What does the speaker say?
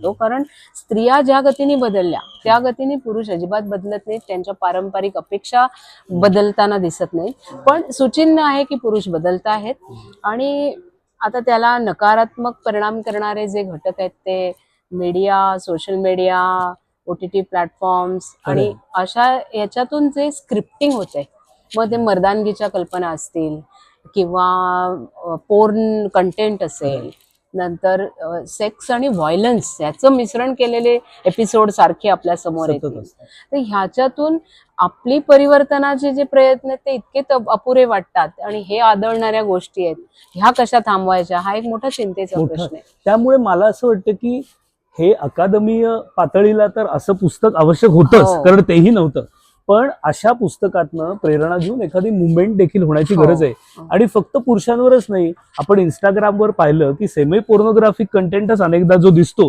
होतो, कारण स्त्रिया ज्या गतीने बदलल्या त्या गतीने पुरुष अजिबात बदलत नाहीत, त्यांच्या पारंपरिक अपेक्षा बदलताना दिसत नाही. पण सुचिन्ह आहे की पुरुष बदलत आहेत आणि आता त्याला नकारात्मक परिणाम करणारे जे घटक आहेत ते media, social media, OTT platforms आणि अशा याच्यातून जे स्क्रिप्टिंग होते, मग ते मर्दानगीच्या कल्पना असतील किंवा पोर्न कंटेंट असेल, नंतर सेक्स आणि व्हायलन्स याचं मिश्रण केलेले एपिसोड सारखे आपल्या समोर येतील. तर ह्याच्यातून आपली परिवर्तनाचे जे प्रयत्न आहेत ते इतके अपुरे वाटतात आणि हे आदळणाऱ्या गोष्टी आहेत, ह्या कशा थांबवायच्या हा एक मोठा चिंतेचा प्रश्न आहे. त्यामुळे मला असं वाटतं की हे अकादमीय पातळीला तर असं पुस्तक आवश्यक होतंच, कारण तेही नव्हतं, पण अशा पुस्तकातनं प्रेरणा घेऊन एखादी मुवमेंट देखील होण्याची गरज आहे. आणि फक्त पुरुषांवरच नाही, आपण इंस्टाग्रामवर पाहिलं की सेमी पोर्नोग्राफिक कंटेंटच अनेकदा जो दिसतो